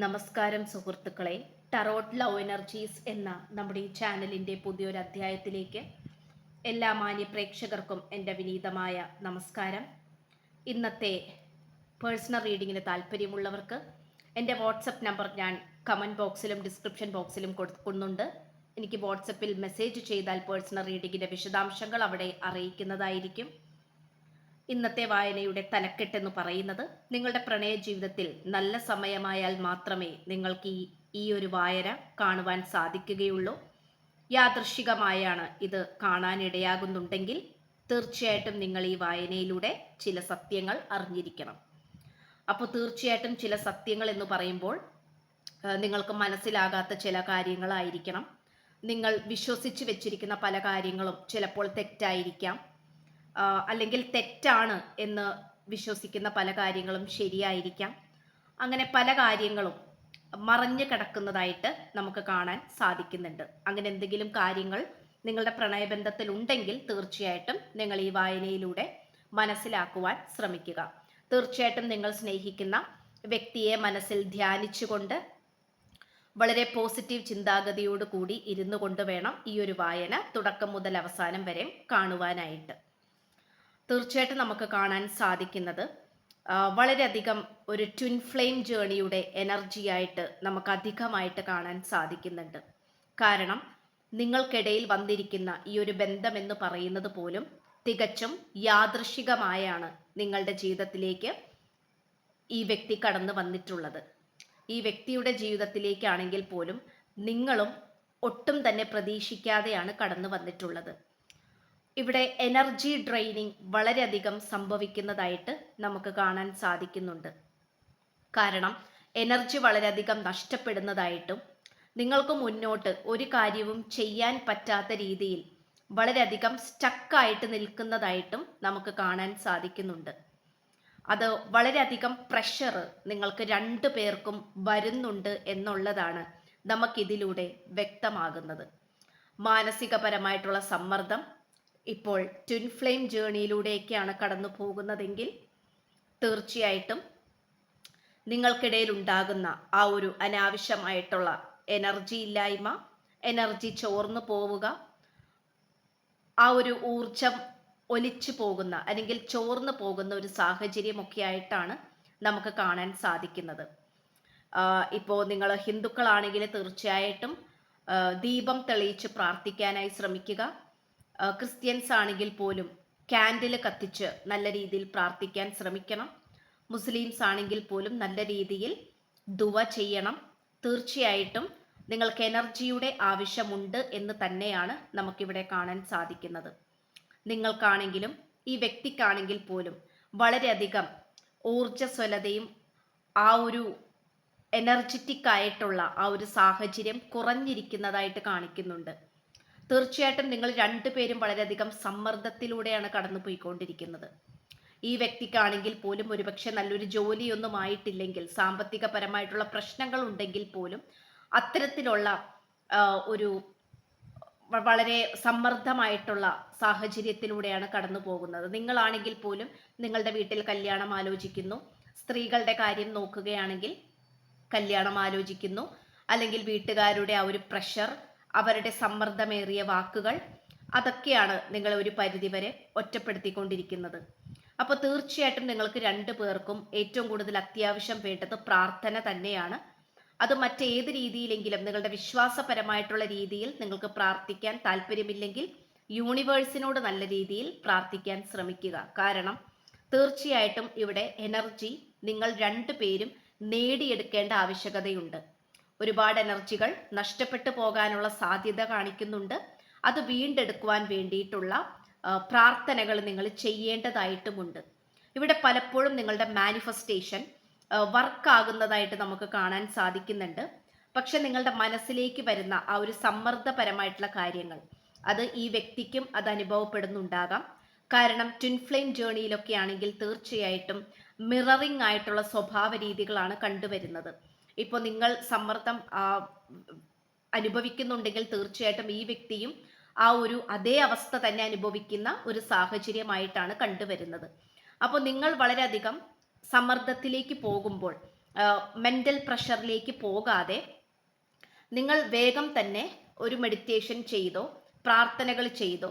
നമസ്കാരം സുഹൃത്തുക്കളെ. Tarot love energies എന്ന നമ്മുടെ ഈ ചാനലിൻ്റെ പുതിയൊരു അധ്യായത്തിലേക്ക് എല്ലാ മാന്യ പ്രേക്ഷകർക്കും എൻ്റെ വിനീതമായ നമസ്കാരം. ഇന്നത്തെ പേഴ്സണൽ റീഡിങ്ങിന് താല്പര്യമുള്ളവർക്ക് എൻ്റെ വാട്സപ്പ് നമ്പർ ഞാൻ കമൻറ്റ് ബോക്സിലും ഡിസ്ക്രിപ്ഷൻ ബോക്സിലും കൊടുക്കുന്നുണ്ട്. എനിക്ക് വാട്സപ്പിൽ മെസ്സേജ് ചെയ്താൽ പേഴ്സണൽ റീഡിങ്ങിൻ്റെ വിശദാംശങ്ങൾ അവിടെ അറിയിക്കുന്നതായിരിക്കും. ഇന്നത്തെ വായനയുടെ തലക്കെട്ടെന്ന് പറയുന്നത്, നിങ്ങളുടെ പ്രണയ ജീവിതത്തിൽ നല്ല സമയമായാൽ മാത്രമേ നിങ്ങൾക്ക് ഈ ഒരു വായന കാണുവാൻ സാധിക്കുകയുള്ളൂ. യാദൃശ്ചികമായാണ് ഇത് കാണാനിടയാകുന്നുണ്ടെങ്കിൽ തീർച്ചയായിട്ടും നിങ്ങൾ ഈ വായനയിലൂടെ ചില സത്യങ്ങൾ അറിഞ്ഞിരിക്കണം. അപ്പോൾ തീർച്ചയായിട്ടും ചില സത്യങ്ങൾ എന്ന് പറയുമ്പോൾ നിങ്ങൾക്ക് മനസ്സിലാകാത്ത ചില കാര്യങ്ങളായിരിക്കണം. നിങ്ങൾ വിശ്വസിച്ച് വെച്ചിരിക്കുന്ന പല കാര്യങ്ങളും ചിലപ്പോൾ തെറ്റായിരിക്കാം, അല്ലെങ്കിൽ തെറ്റാണ് എന്ന് വിശ്വസിക്കുന്ന പല കാര്യങ്ങളും ശരിയായിരിക്കാം. അങ്ങനെ പല കാര്യങ്ങളും മറഞ്ഞു കിടക്കുന്നതായിട്ട് നമുക്ക് കാണാൻ സാധിക്കുന്നുണ്ട്. അങ്ങനെ എന്തെങ്കിലും കാര്യങ്ങൾ നിങ്ങളുടെ പ്രണയബന്ധത്തിൽ ഉണ്ടെങ്കിൽ തീർച്ചയായിട്ടും നിങ്ങൾ ഈ വായനയിലൂടെ മനസ്സിലാക്കുവാൻ ശ്രമിക്കുക. തീർച്ചയായിട്ടും നിങ്ങൾ സ്നേഹിക്കുന്ന വ്യക്തിയെ മനസ്സിൽ ധ്യാനിച്ചുകൊണ്ട് വളരെ പോസിറ്റീവ് ചിന്താഗതിയോട് കൂടി ഇരുന്നു കൊണ്ട് വേണം ഈ ഒരു വായന തുടക്കം മുതൽ അവസാനം വരെ കാണുവാനായിട്ട്. തീർച്ചയായിട്ടും നമുക്ക് കാണാൻ സാധിക്കുന്നത് വളരെയധികം ഒരു ട്വിൻ ഫ്ലെയിം ജേണിയുടെ എനർജിയായിട്ട് നമുക്ക് അധികമായിട്ട് കാണാൻ സാധിക്കുന്നുണ്ട്. കാരണം നിങ്ങൾക്കിടയിൽ വന്നിരിക്കുന്ന ഈ ഒരു ബന്ധം എന്ന് പറയുന്നത് പോലും തികച്ചും യാദൃശികമായാണ് നിങ്ങളുടെ ജീവിതത്തിലേക്ക് ഈ വ്യക്തി കടന്നു വന്നിട്ടുള്ളത്. ഈ വ്യക്തിയുടെ ജീവിതത്തിലേക്കാണെങ്കിൽ പോലും നിങ്ങളും ഒട്ടും തന്നെ പ്രതീക്ഷിക്കാതെയാണ് കടന്നു വന്നിട്ടുള്ളത്. ഇവിടെ എനർജി ഡ്രെയിനിങ് വളരെയധികം സംഭവിക്കുന്നതായിട്ട് നമുക്ക് കാണാൻ സാധിക്കുന്നുണ്ട്. കാരണം എനർജി വളരെയധികം നഷ്ടപ്പെടുന്നതായിട്ടും നിങ്ങൾക്ക് മുന്നോട്ട് ഒരു കാര്യവും ചെയ്യാൻ പറ്റാത്ത രീതിയിൽ വളരെയധികം സ്റ്റക്കായിട്ട് നിൽക്കുന്നതായിട്ടും നമുക്ക് കാണാൻ സാധിക്കുന്നുണ്ട്. അത് വളരെയധികം പ്രഷർ നിങ്ങൾക്ക് രണ്ടു പേർക്കും വരുന്നുണ്ട് എന്നുള്ളതാണ് നമുക്കിതിലൂടെ വ്യക്തമാകുന്നത്. മാനസികപരമായിട്ടുള്ള സമ്മർദ്ദം ഇപ്പോൾ ട്വിൻ ഫ്ലെയിം ജേണിയിലൂടെയൊക്കെയാണ് കടന്നു പോകുന്നതെങ്കിൽ തീർച്ചയായിട്ടും നിങ്ങൾക്കിടയിൽ ഉണ്ടാകുന്ന ആ ഒരു അനാവശ്യമായിട്ടുള്ള എനർജി ഇല്ലായ്മ, എനർജി ചോർന്നു പോവുക, ആ ഒരു ഊർജം ഒലിച്ചു പോകുന്ന അല്ലെങ്കിൽ ചോർന്നു പോകുന്ന ഒരു സാഹചര്യമൊക്കെ ആയിട്ടാണ് നമുക്ക് കാണാൻ സാധിക്കുന്നത്. ഇപ്പോൾ നിങ്ങൾ ഹിന്ദുക്കളാണെങ്കിൽ തീർച്ചയായിട്ടും ദീപം തെളിയിച്ച് പ്രാർത്ഥിക്കാനായി ശ്രമിക്കുക. ക്രിസ്ത്യൻസ് ആണെങ്കിൽ പോലും കാൻഡിൽ കത്തിച്ച് നല്ല രീതിയിൽ പ്രാർത്ഥിക്കാൻ ശ്രമിക്കണം. മുസ്ലിംസ് ആണെങ്കിൽ പോലും നല്ല രീതിയിൽ ദുവ ചെയ്യണം. തീർച്ചയായിട്ടും നിങ്ങൾക്ക് എനർജിയുടെ ആവശ്യമുണ്ട് എന്ന് തന്നെയാണ് നമുക്കിവിടെ കാണാൻ സാധിക്കുന്നത്. നിങ്ങൾക്കാണെങ്കിലും ഈ വ്യക്തിക്കാണെങ്കിൽ പോലും വളരെയധികം ഊർജ്ജസ്വലതയും ആ ഒരു എനർജറ്റിക് ആയിട്ടുള്ള ആ ഒരു സാഹചര്യം കുറഞ്ഞിരിക്കുന്നതായിട്ട് കാണിക്കുന്നുണ്ട്. തീർച്ചയായിട്ടും നിങ്ങൾ രണ്ടുപേരും വളരെയധികം സമ്മർദ്ദത്തിലൂടെയാണ് കടന്നു പോയിക്കൊണ്ടിരിക്കുന്നത്. ഈ വ്യക്തിക്കാണെങ്കിൽ പോലും ഒരുപക്ഷെ നല്ലൊരു ജോലിയൊന്നും ആയിട്ടില്ലെങ്കിൽ, സാമ്പത്തികപരമായിട്ടുള്ള പ്രശ്നങ്ങൾ ഉണ്ടെങ്കിൽ പോലും അത്തരത്തിലുള്ള ഒരു വളരെ സമ്മർദ്ദമായിട്ടുള്ള സാഹചര്യത്തിലൂടെയാണ് കടന്നു പോകുന്നത്. നിങ്ങളാണെങ്കിൽ പോലും നിങ്ങളുടെ വീട്ടിൽ കല്യാണം ആലോചിക്കുന്നു, സ്ത്രീകളുടെ കാര്യം നോക്കുകയാണെങ്കിൽ കല്യാണം ആലോചിക്കുന്നു, അല്ലെങ്കിൽ വീട്ടുകാരുടെ ആ ഒരു പ്രഷർ, അവരുടെ സമ്മർദ്ദമേറിയ വാക്കുകൾ, അതൊക്കെയാണ് നിങ്ങളെ ഒരു പരിധിവരെ ഒറ്റപ്പെടുത്തിക്കൊണ്ടിരിക്കുന്നത്. അപ്പോൾ തീർച്ചയായിട്ടും നിങ്ങൾക്ക് രണ്ടു പേർക്കും ഏറ്റവും കൂടുതൽ അത്യാവശ്യം വേണ്ടത് പ്രാർത്ഥന തന്നെയാണ്. അത് മറ്റേത് രീതിയിലെങ്കിലും നിങ്ങളുടെ വിശ്വാസപരമായിട്ടുള്ള രീതിയിൽ നിങ്ങൾക്ക് പ്രാർത്ഥിക്കാൻ താല്പര്യമില്ലെങ്കിൽ യൂണിവേഴ്സിനോട് നല്ല രീതിയിൽ പ്രാർത്ഥിക്കാൻ ശ്രമിക്കുക. കാരണം തീർച്ചയായിട്ടും ഇവിടെ എനർജി നിങ്ങൾ രണ്ടുപേരും നേടിയെടുക്കേണ്ട ആവശ്യകതയുണ്ട്. ഒരുപാട് എനർജികൾ നഷ്ടപ്പെട്ടു പോകാനുള്ള സാധ്യത കാണിക്കുന്നുണ്ട്. അത് വീണ്ടെടുക്കുവാൻ വേണ്ടിയിട്ടുള്ള പ്രാർത്ഥനകൾ നിങ്ങൾ ചെയ്യേണ്ടതായിട്ടുമുണ്ട്. ഇവിടെ പലപ്പോഴും നിങ്ങളുടെ മാനിഫെസ്റ്റേഷൻ വർക്കാകുന്നതായിട്ട് നമുക്ക് കാണാൻ സാധിക്കുന്നുണ്ട്. പക്ഷെ നിങ്ങളുടെ മനസ്സിലേക്ക് വരുന്ന ആ ഒരു സമ്മർദ്ദപരമായിട്ടുള്ള കാര്യങ്ങൾ, അത് ഈ വ്യക്തിക്കും അത് അനുഭവപ്പെടുന്നുണ്ടാകാം. കാരണം ട്വിൻ ഫ്ലെയിം ജേണിയിലൊക്കെ ആണെങ്കിൽ തീർച്ചയായിട്ടും മിററിംഗ് ആയിട്ടുള്ള സ്വഭാവ രീതികളാണ് കണ്ടുവരുന്നത്. ഇപ്പോൾ നിങ്ങൾ സമ്മർദ്ദം അനുഭവിക്കുന്നുണ്ടെങ്കിൽ തീർച്ചയായിട്ടും ഈ വ്യക്തിയും ആ ഒരു അതേ അവസ്ഥ തന്നെ അനുഭവിക്കുന്ന ഒരു സാഹചര്യമായിട്ടാണ് കണ്ടുവരുന്നത്. അപ്പോൾ നിങ്ങൾ വളരെയധികം സമ്മർദ്ദത്തിലേക്ക് പോകുമ്പോൾ മെൻ്റൽ പ്രഷറിലേക്ക് പോകാതെ നിങ്ങൾ വേഗം തന്നെ ഒരു മെഡിറ്റേഷൻ ചെയ്തോ, പ്രാർത്ഥനകൾ ചെയ്തോ,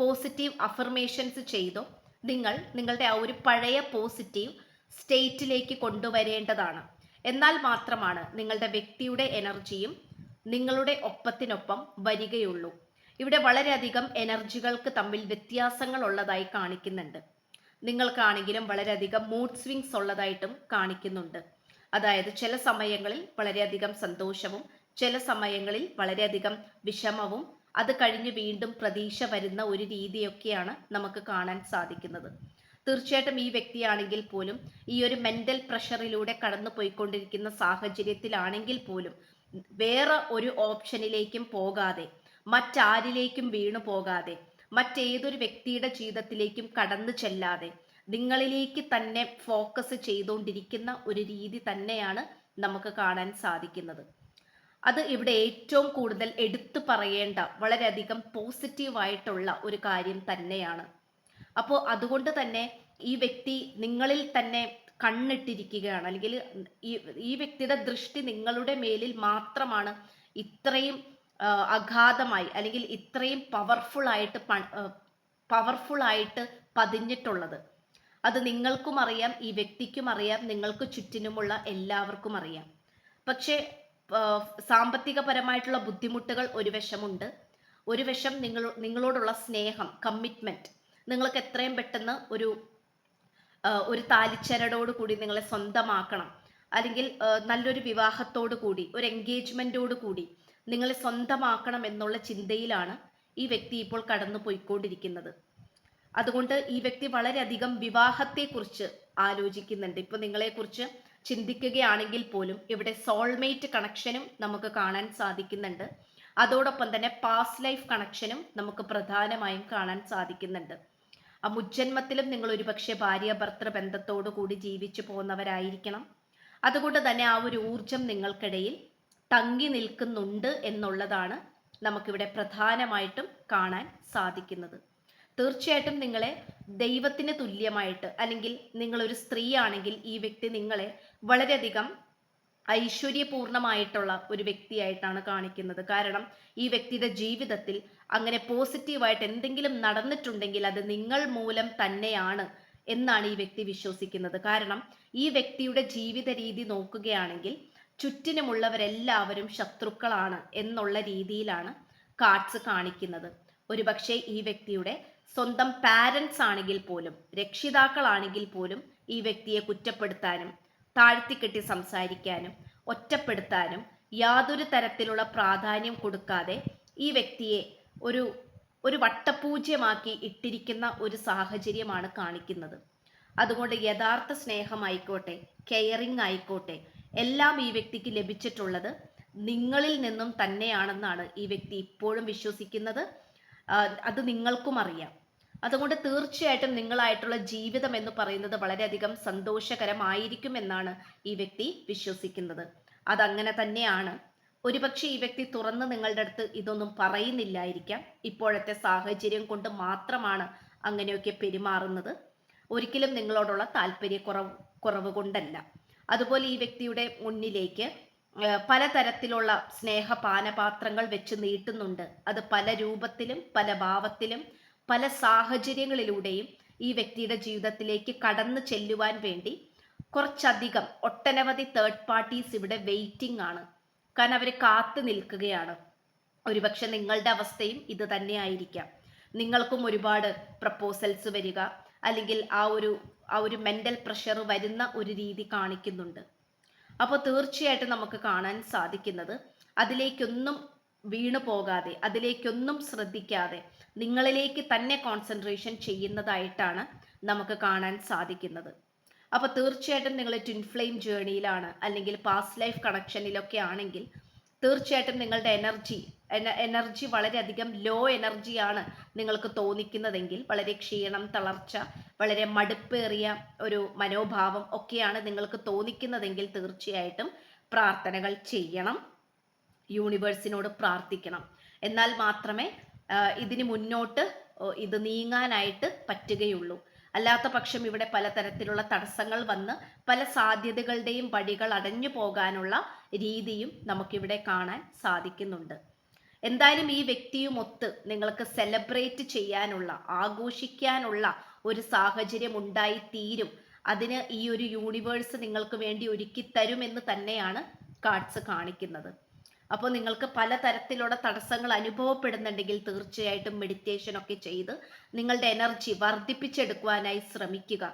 പോസിറ്റീവ് അഫർമേഷൻസ് ചെയ്തോ നിങ്ങളുടെ ആ ഒരു പഴയ പോസിറ്റീവ് സ്റ്റേറ്റിലേക്ക് കൊണ്ടുവരേണ്ടതാണ്. എന്നാൽ മാത്രമാണ് നിങ്ങളുടെ വ്യക്തിയുടെ എനർജിയും നിങ്ങളുടെ ഒപ്പത്തിനൊപ്പം വരികയുള്ളൂ. ഇവിടെ വളരെയധികം എനർജികൾക്ക് തമ്മിൽ വ്യത്യാസങ്ങൾ ഉള്ളതായി കാണിക്കുന്നുണ്ട്. നിങ്ങൾക്കാണെങ്കിലും വളരെയധികം മൂഡ് സ്വിങ്സ് ഉള്ളതായിട്ടും കാണിക്കുന്നുണ്ട്. അതായത് ചില സമയങ്ങളിൽ വളരെയധികം സന്തോഷവും ചില സമയങ്ങളിൽ വളരെയധികം വിഷമവും അത് കഴിഞ്ഞ് വീണ്ടും പ്രതീക്ഷ വരുന്ന ഒരു രീതിയൊക്കെയാണ് നമുക്ക് കാണാൻ സാധിക്കുന്നത്. തീർച്ചയായിട്ടും ഈ വ്യക്തിയാണെങ്കിൽ പോലും ഈ ഒരു മെന്റൽ പ്രഷറിലൂടെ കടന്നു പോയിക്കൊണ്ടിരിക്കുന്ന സാഹചര്യത്തിലാണെങ്കിൽ പോലും വേറെ ഒരു ഓപ്ഷനിലേക്കും പോകാതെ, മറ്റാരിലേക്കും വീണു പോകാതെ, മറ്റേതൊരു വ്യക്തിയുടെ ജീവിതത്തിലേക്കും കടന്നു ചെല്ലാതെ നിങ്ങളിലേക്ക് തന്നെ ഫോക്കസ് ചെയ്തുകൊണ്ടിരിക്കുന്ന ഒരു രീതി തന്നെയാണ് നമുക്ക് കാണാൻ സാധിക്കുന്നത്. അത് ഇവിടെ ഏറ്റവും കൂടുതൽ എടുത്തു പറയേണ്ട വളരെയധികം പോസിറ്റീവായിട്ടുള്ള ഒരു കാര്യം തന്നെയാണ്. അപ്പോൾ അതുകൊണ്ട് തന്നെ ഈ വ്യക്തി നിങ്ങളിൽ തന്നെ കണ്ണിട്ടിരിക്കുകയാണ്, അല്ലെങ്കിൽ ഈ വ്യക്തിയുടെ ദൃഷ്ടി നിങ്ങളുടെ മേലിൽ മാത്രമാണ് ഇത്രയും അഗാധമായി അല്ലെങ്കിൽ ഇത്രയും പവർഫുൾ ആയിട്ട് പതിഞ്ഞിട്ടുള്ളത്. അത് നിങ്ങൾക്കും അറിയാം, ഈ വ്യക്തിക്കും അറിയാം, നിങ്ങൾക്ക് ചുറ്റിനുമുള്ള എല്ലാവർക്കും അറിയാം. പക്ഷേ സാമ്പത്തികപരമായിട്ടുള്ള ബുദ്ധിമുട്ടുകൾ ഒരു വശമുണ്ട്, ഒരു വശം നിങ്ങളോടുള്ള സ്നേഹം, കമ്മിറ്റ്മെന്റ്, നിങ്ങൾക്ക് എത്രയും പെട്ടെന്ന് ഒരു താലിച്ചരടോട് കൂടി നിങ്ങളെ സ്വന്തമാക്കണം, അല്ലെങ്കിൽ നല്ലൊരു വിവാഹത്തോടു കൂടി, ഒരു എൻഗേജ്മെന്റോട് കൂടി നിങ്ങളെ സ്വന്തമാക്കണം എന്നുള്ള ചിന്തയിലാണ് ഈ വ്യക്തി ഇപ്പോൾ കടന്നു പോയിക്കൊണ്ടിരിക്കുന്നത്. അതുകൊണ്ട് ഈ വ്യക്തി വളരെയധികം വിവാഹത്തെക്കുറിച്ച് ആലോചിക്കുന്നുണ്ട്. ഇപ്പൊ നിങ്ങളെക്കുറിച്ച് ചിന്തിക്കുകയാണെങ്കിൽ പോലും ഇവിടെ സോൾമേറ്റ് കണക്ഷനും നമുക്ക് കാണാൻ സാധിക്കുന്നുണ്ട്. അതോടൊപ്പം തന്നെ പാസ്റ്റ് ലൈഫ് കണക്ഷനും നമുക്ക് പ്രധാനമായും കാണാൻ സാധിക്കുന്നുണ്ട്. ആ മുജ്ജന്മത്തിലും നിങ്ങൾ ഒരുപക്ഷെ ഭാര്യ ഭർത്തൃ ബന്ധത്തോടു കൂടി ജീവിച്ചു പോകുന്നവരായിരിക്കണം. അതുകൊണ്ട് തന്നെ ആ ഒരു ഊർജം നിങ്ങൾക്കിടയിൽ തങ്ങി നിൽക്കുന്നുണ്ട് എന്നുള്ളതാണ് നമുക്കിവിടെ പ്രധാനമായിട്ടും കാണാൻ സാധിക്കുന്നത്. തീർച്ചയായിട്ടും നിങ്ങളെ ദൈവത്തിന് തുല്യമായിട്ട്, അല്ലെങ്കിൽ നിങ്ങളൊരു സ്ത്രീ ആണെങ്കിൽ ഈ വ്യക്തി നിങ്ങളെ വളരെയധികം ഐശ്വര്യപൂർണമായിട്ടുള്ള ഒരു വ്യക്തിയായിട്ടാണ് കാണിക്കുന്നത്. കാരണം ഈ വ്യക്തിയുടെ ജീവിതത്തിൽ അങ്ങനെ പോസിറ്റീവായിട്ട് എന്തെങ്കിലും നടന്നിട്ടുണ്ടെങ്കിൽ അത് നിങ്ങൾ മൂലം തന്നെയാണ് എന്നാണ് ഈ വ്യക്തി വിശ്വസിക്കുന്നത്. കാരണം ഈ വ്യക്തിയുടെ ജീവിത രീതി നോക്കുകയാണെങ്കിൽ ചുറ്റിനുമുള്ളവരെല്ലാവരും ശത്രുക്കളാണ് എന്നുള്ള രീതിയിലാണ് കാർഡ്സ് കാണിക്കുന്നത്. ഒരുപക്ഷെ ഈ വ്യക്തിയുടെ സ്വന്തം പാരൻസ് ആണെങ്കിൽ പോലും, രക്ഷിതാക്കളാണെങ്കിൽ പോലും ഈ വ്യക്തിയെ കുറ്റപ്പെടുത്താനും താഴ്ത്തിക്കെട്ടി സംസാരിക്കാനും ഒറ്റപ്പെടുത്താനും യാതൊരു തരത്തിലുള്ള പ്രാധാന്യം കൊടുക്കാതെ ഈ വ്യക്തിയെ ഒരു വട്ടപൂജ്യമാക്കി ഇട്ടിരിക്കുന്ന ഒരു സാഹചര്യമാണ് കാണിക്കുന്നത്. അതുകൊണ്ട് യഥാർത്ഥ സ്നേഹമായിക്കോട്ടെ, കെയറിങ് ആയിക്കോട്ടെ, എല്ലാം ഈ വ്യക്തിക്ക് ലഭിച്ചിട്ടുള്ളത് നിങ്ങളിൽ നിന്നും തന്നെയാണെന്നാണ് ഈ വ്യക്തി ഇപ്പോഴും വിശ്വസിക്കുന്നത്. അത് നിങ്ങൾക്കും അറിയാം. അതുകൊണ്ട് തീർച്ചയായിട്ടും നിങ്ങളായിട്ടുള്ള ജീവിതം എന്ന് പറയുന്നത് വളരെയധികം സന്തോഷകരമായിരിക്കുമെന്നാണ് ഈ വ്യക്തി വിശ്വസിക്കുന്നത്. അതങ്ങനെ തന്നെയാണ്. ഒരുപക്ഷെ ഈ വ്യക്തി തുറന്ന് നിങ്ങളുടെ അടുത്ത് ഇതൊന്നും പറയുന്നില്ലായിരിക്കാം. ഇപ്പോഴത്തെ സാഹചര്യം കൊണ്ട് മാത്രമാണ് അങ്ങനെയൊക്കെ പെരുമാറുന്നത്. ഒരിക്കലും നിങ്ങളോടുള്ള താല്പര്യക്കുറവ് കൊണ്ടല്ല. അതുപോലെ ഈ വ്യക്തിയുടെ മുന്നിലേക്ക് പലതരത്തിലുള്ള സ്നേഹപാനപാത്രങ്ങൾ വെച്ച് നീട്ടുന്നുണ്ട്. അത് പല രൂപത്തിലും പല ഭാവത്തിലും പല സാഹചര്യങ്ങളിലൂടെയും ഈ വ്യക്തിയുടെ ജീവിതത്തിലേക്ക് കടന്നു ചെല്ലുവാൻ വേണ്ടി കുറച്ചധികം ഒട്ടനവധി തേർഡ് പാർട്ടീസ് ഇവിടെ വെയിറ്റിംഗ് ആണ്. കാരണം അവർ കാത്തു നിൽക്കുകയാണ്. ഒരുപക്ഷെ നിങ്ങളുടെ അവസ്ഥയും ഇത് തന്നെ ആയിരിക്കാം. നിങ്ങൾക്കും ഒരുപാട് പ്രപ്പോസൽസ് വരിക, അല്ലെങ്കിൽ ആ ഒരു മെന്റൽ പ്രഷർ വരുന്ന ഒരു രീതി കാണിക്കുന്നുണ്ട്. അപ്പോൾ തീർച്ചയായിട്ടും നമുക്ക് കാണാൻ സാധിക്കുന്നത് അതിലേക്കൊന്നും വീണു പോകാതെ, അതിലേക്കൊന്നും ശ്രദ്ധിക്കാതെ നിങ്ങളിലേക്ക് തന്നെ കോൺസെൻട്രേഷൻ ചെയ്യുന്നതായിട്ടാണ് നമുക്ക് കാണാൻ സാധിക്കുന്നത്. അപ്പോൾ തീർച്ചയായിട്ടും നിങ്ങൾ ട്വിൻ ഫ്ലെയിം ജേർണിയിലാണ്, അല്ലെങ്കിൽ പാസ്റ്റ് ലൈഫ് കണക്ഷനിലൊക്കെ ആണെങ്കിൽ തീർച്ചയായിട്ടും നിങ്ങളുടെ എനർജി വളരെയധികം ലോ എനർജിയാണ് നിങ്ങൾക്ക് തോന്നിക്കുന്നതെങ്കിൽ, വളരെ ക്ഷീണം, തളർച്ച, വളരെ മടുപ്പേറിയ ഒരു മനോഭാവം ഒക്കെയാണ് നിങ്ങൾക്ക് തോന്നിക്കുന്നതെങ്കിൽ തീർച്ചയായിട്ടും പ്രാർത്ഥനകൾ ചെയ്യണം, യൂണിവേഴ്സിനോട് പ്രാർത്ഥിക്കണം. എന്നാൽ മാത്രമേ ഇതിന് മുന്നോട്ട് ഇത് നീങ്ങാനായിട്ട് പറ്റുകയുള്ളൂ. അല്ലാത്ത പക്ഷം ഇവിടെ പലതരത്തിലുള്ള തടസ്സങ്ങൾ വന്ന് പല സാധ്യതകളുടെയും വഴികൾ അടഞ്ഞു പോകാനുള്ള രീതിയും നമുക്കിവിടെ കാണാൻ സാധിക്കുന്നുണ്ട്. എന്തായാലും ഈ വ്യക്തിയുമൊത്ത് നിങ്ങൾക്ക് സെലിബ്രേറ്റ് ചെയ്യാനുള്ള, ആഘോഷിക്കാനുള്ള ഒരു സാഹചര്യം ഉണ്ടായി തീരും. അതിന് ഈ ഒരു യൂണിവേഴ്സ് നിങ്ങൾക്ക് വേണ്ടി ഒരുക്കി തരുമെന്ന് തന്നെയാണ് കാർഡ്സ് കാണിക്കുന്നത്. അപ്പോൾ നിങ്ങൾക്ക് പലതരത്തിലുള്ള തടസ്സങ്ങൾ അനുഭവപ്പെടുന്നുണ്ടെങ്കിൽ തീർച്ചയായിട്ടും മെഡിറ്റേഷൻ ഒക്കെ ചെയ്ത് നിങ്ങളുടെ എനർജി വർദ്ധിപ്പിച്ചെടുക്കുവാനായി ശ്രമിക്കുക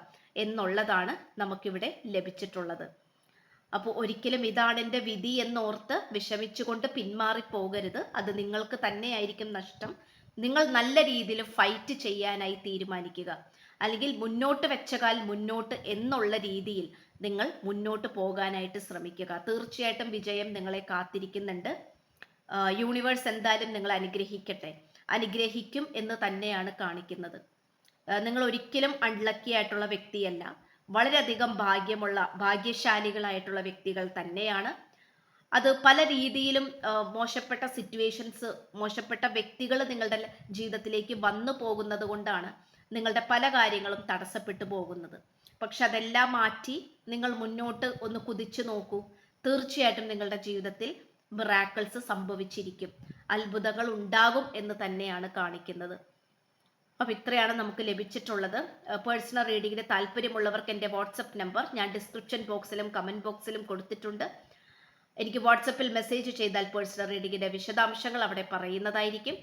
എന്നുള്ളതാണ് നമുക്കിവിടെ ലഭിച്ചിട്ടുള്ളത്. അപ്പോൾ ഒരിക്കലും ഇതാണ് എൻ്റെ വിധി എന്നോർത്ത് വിഷമിച്ചുകൊണ്ട് പിന്മാറിപ്പോകരുത്. അത് നിങ്ങൾക്ക് തന്നെയായിരിക്കും നഷ്ടം. നിങ്ങൾ നല്ല രീതിയിൽ ഫൈറ്റ് ചെയ്യാനായി തീരുമാനിക്കുക. അല്ലെങ്കിൽ മുന്നോട്ട് വെച്ച കാൽ മുന്നോട്ട് എന്നുള്ള രീതിയിൽ നിങ്ങൾ മുന്നോട്ട് പോകാനായിട്ട് ശ്രമിക്കുക. തീർച്ചയായിട്ടും വിജയം നിങ്ങളെ കാത്തിരിക്കുന്നുണ്ട്. യൂണിവേഴ്സ് എന്തായാലും നിങ്ങളെ അനുഗ്രഹിക്കട്ടെ, അനുഗ്രഹിക്കും എന്ന് തന്നെയാണ് കാണിക്കുന്നത്. നിങ്ങൾ ഒരിക്കലും അൺലക്കി ആയിട്ടുള്ള വ്യക്തിയല്ല. വളരെയധികം ഭാഗ്യശാലികളായിട്ടുള്ള വ്യക്തികൾ തന്നെയാണ്. അത് പല രീതിയിലും മോശപ്പെട്ട സിറ്റുവേഷൻസ്, മോശപ്പെട്ട വ്യക്തികൾ നിങ്ങളുടെ ജീവിതത്തിലേക്ക് വന്നു പോകുന്നത് കൊണ്ടാണ് നിങ്ങളുടെ പല കാര്യങ്ങളും തടസ്സപ്പെട്ടു പോകുന്നത്. പക്ഷെ അതെല്ലാം മാറ്റി നിങ്ങൾ മുന്നോട്ട് ഒന്ന് കുതിച്ചു നോക്കൂ. തീർച്ചയായിട്ടും നിങ്ങളുടെ ജീവിതത്തിൽ മിറാക്കിൾസ് സംഭവിച്ചിരിക്കും, അത്ഭുതങ്ങൾ ഉണ്ടാകും എന്ന് തന്നെയാണ് കാണിക്കുന്നത്. അപ്പം ഇത്രയാണ് നമുക്ക് ലഭിച്ചിട്ടുള്ളത്. പേഴ്സണൽ റീഡിങ്ങിന് താല്പര്യമുള്ളവർക്ക് എൻ്റെ വാട്സപ്പ് നമ്പർ ഞാൻ ഡിസ്ക്രിപ്ഷൻ ബോക്സിലും കമൻറ്റ് ബോക്സിലും കൊടുത്തിട്ടുണ്ട്. എനിക്ക് വാട്സപ്പിൽ മെസ്സേജ് ചെയ്താൽ പേഴ്സണൽ റീഡിങ്ങിൻ്റെ വിശദാംശങ്ങൾ അവിടെ പറയുന്നതായിരിക്കും.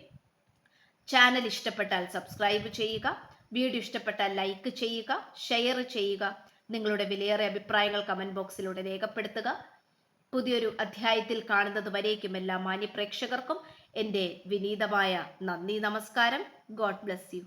ചാനൽ ഇഷ്ടപ്പെട്ടാൽ സബ്സ്ക്രൈബ് ചെയ്യുക, വീഡിയോ ഇഷ്ടപ്പെട്ടാൽ ലൈക്ക് ചെയ്യുക, ഷെയർ ചെയ്യുക. നിങ്ങളുടെ വിലയേറിയ അഭിപ്രായങ്ങൾ കമൻറ്റ് ബോക്സിലൂടെ രേഖപ്പെടുത്തുക. പുതിയൊരു അധ്യായത്തിൽ കാണുന്നത് വരേക്കും എല്ലാ മാന്യ പ്രേക്ഷകർക്കും എൻ്റെ വിനീതമായ നന്ദി, നമസ്കാരം. God bless you.